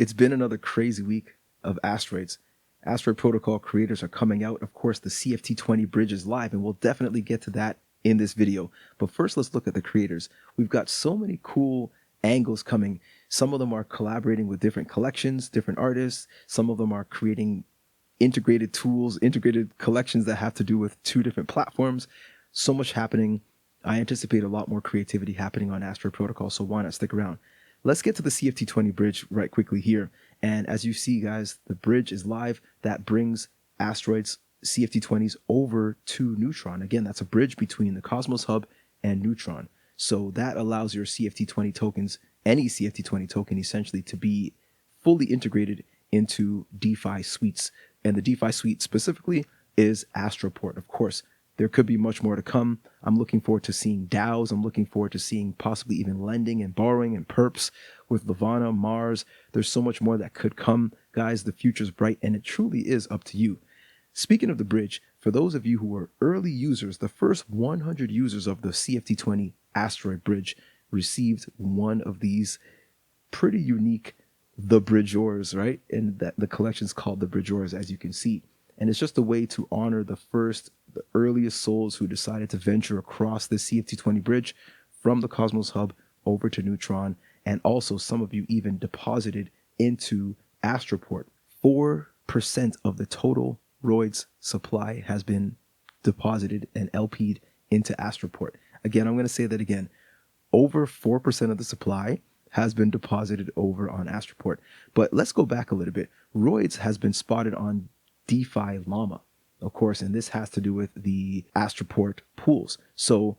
It's been another crazy week of asteroids. Asteroid Protocol creators are coming out. Of course, the CFT-20 bridge is live, and we'll definitely get to that in this video. But first, let's look at the creators. We've got so many cool angles coming. Some of them are collaborating with different collections, different artists. Some of them are creating integrated tools, integrated collections that have to do with two different platforms. So much happening. I anticipate a lot more creativity happening on Asteroid Protocol, so why not stick around? Let's get to the CFT-20 bridge right quickly here. And as you see, guys, the bridge is live. That brings Asteroid's CFT-20s over to Neutron. Again, that's a bridge between the Cosmos Hub and Neutron. So that allows your CFT-20 tokens, any CFT-20 token essentially, to be fully integrated into DeFi suites. And the DeFi suite specifically is Astroport. Of course, there could be much more to come. I'm looking forward to seeing DAOs. I'm looking forward to seeing possibly even lending and borrowing and perps with Levana, Mars. There's so much more that could come. Guys, the future's bright, and it truly is up to you. Speaking of the bridge, for those of you who were early users, the first 100 users of the CFT-20 Asteroid bridge received one of these pretty unique The Bridgeurs, right? And that the collection's called The Bridgeurs, as you can see. And it's just a way to honor the earliest souls who decided to venture across the CFT-20 bridge from the Cosmos Hub over to Neutron. And also some of you even deposited into Astroport. 4% of the total Roids supply has been deposited and LP'd into Astroport. Again, I'm going to say that again. Over 4% of the supply has been deposited over on Astroport. But let's go back a little bit. Roids has been spotted on DeFi Llama, of course, and this has to do with the Astroport pools. So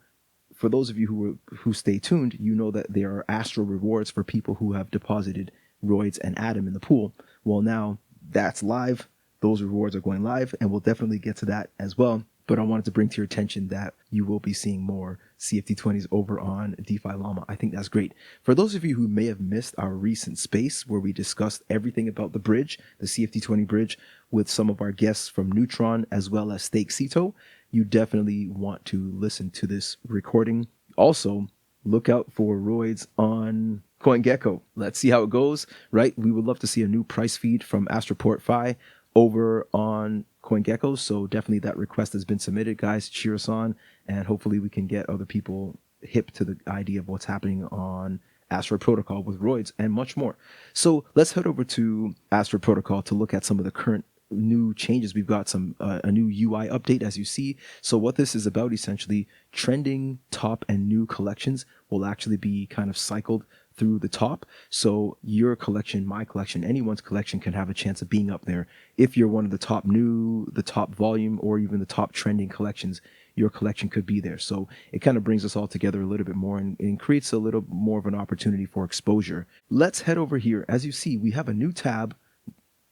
for those of you who stay tuned, you know that there are Astro rewards for people who have deposited Roids and Atom in the pool. Well, now that's live. Those rewards are going live, and we'll definitely get to that as well. But I wanted to bring to your attention that you will be seeing more CFT-20s over on DeFi Llama. I think that's great. For those of you who may have missed our recent space where we discussed everything about the bridge, the CFT-20 bridge, with some of our guests from Neutron as well as Stake Cito, you definitely want to listen to this recording. Also, look out for Roids on CoinGecko. Let's see how it goes, right? We would love to see a new price feed from Astroport Fi over on CoinGecko, so definitely that request has been submitted. Guys, cheer us on, and hopefully we can get other people hip to the idea of what's happening on Asteroid Protocol with Roids and much more. So let's head over to Asteroid Protocol to look at some of the current new changes. We've got some a new UI update, as you see. So what this is about, essentially, trending top and new collections will actually be kind of cycled through the top. So your collection, my collection, anyone's collection can have a chance of being up there. If you're one of the top new, the top volume, or even the top trending collections, your collection could be there. So it kind of brings us all together a little bit more and creates a little more of an opportunity for exposure. Let's head over here. As you see, we have a new tab,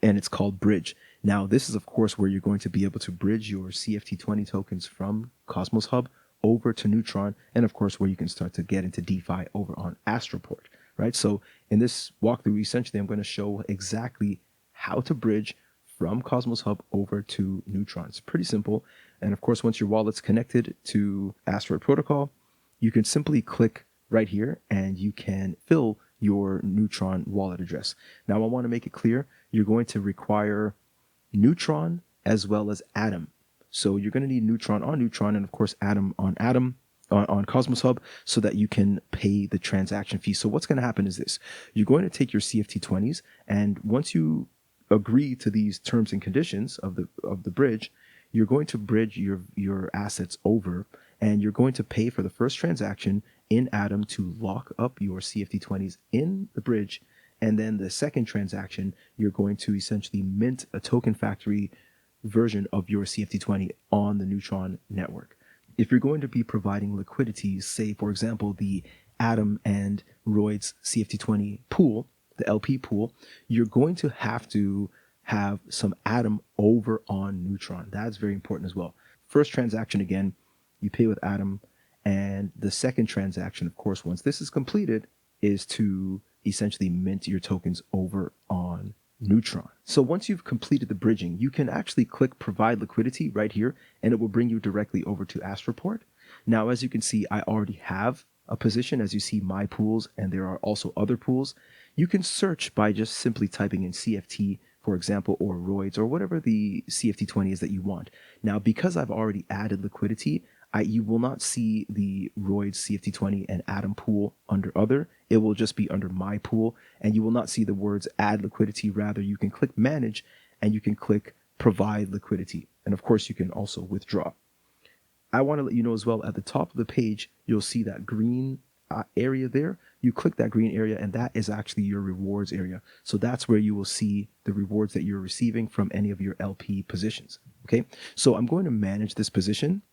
and it's called Bridge. Now, this is, of course, where you're going to be able to bridge your CFT-20 tokens from Cosmos Hub over to Neutron, and of course, where you can start to get into DeFi over on Astroport, right? So in this walkthrough, essentially, I'm going to show exactly how to bridge from Cosmos Hub over to Neutron. It's pretty simple. And of course, once your wallet's connected to Asteroid Protocol, you can simply click right here and you can fill your Neutron wallet address. Now, I want to make it clear, you're going to require Neutron as well as Atom. So you're going to need Neutron on Neutron and, of course, Atom on Cosmos Hub so that you can pay the transaction fee. So what's going to happen is this. You're going to take your CFT-20s, and once you agree to these terms and conditions of the bridge, you're going to bridge your assets over, and you're going to pay for the first transaction in Atom to lock up your CFT-20s in the bridge. And then the second transaction, you're going to essentially mint a token factory version of your CFT-20 on the Neutron network. If you're going to be providing liquidity, say, for example, the Atom and Roids CFT-20 pool, the LP pool, you're going to have some Atom over on Neutron. That's very important as well. First transaction, again, you pay with Atom. And the second transaction, of course, once this is completed, is to essentially mint your tokens over on Neutron. So once you've completed the bridging, you can actually click Provide Liquidity right here, and it will bring you directly over to Astroport. Now, as you can see, I already have a position. As you see, my pools, and there are also other pools. You can search by just simply typing in CFT, for example, or Roids, or whatever the CFT-20 is that you want. Now, because I've already added liquidity, you will not see the Roids CFT-20 and Atom pool under other. It will just be under my pool, and you will not see the words add liquidity. Rather, you can click manage and you can click provide liquidity. And of course, you can also withdraw. I want to let you know as well, at the top of the page, you'll see that green area there. You click that green area and that is actually your rewards area. So that's where you will see the rewards that you're receiving from any of your LP positions. Okay, so I'm going to manage this position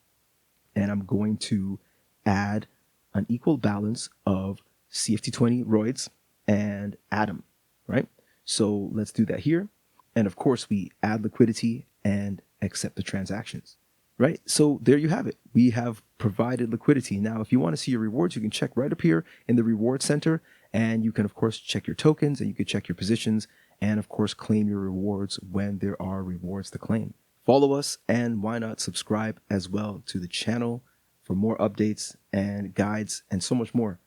and I'm going to add an equal balance of CFT-20 Roids and Atom, right? So let's do that here. And of course, we add liquidity and accept the transactions, right? So there you have it. We have provided liquidity. Now, if you want to see your rewards, you can check right up here in the reward center, and you can, of course, check your tokens and you can check your positions and, of course, claim your rewards when there are rewards to claim. Follow us, and why not subscribe as well to the channel for more updates and guides and so much more.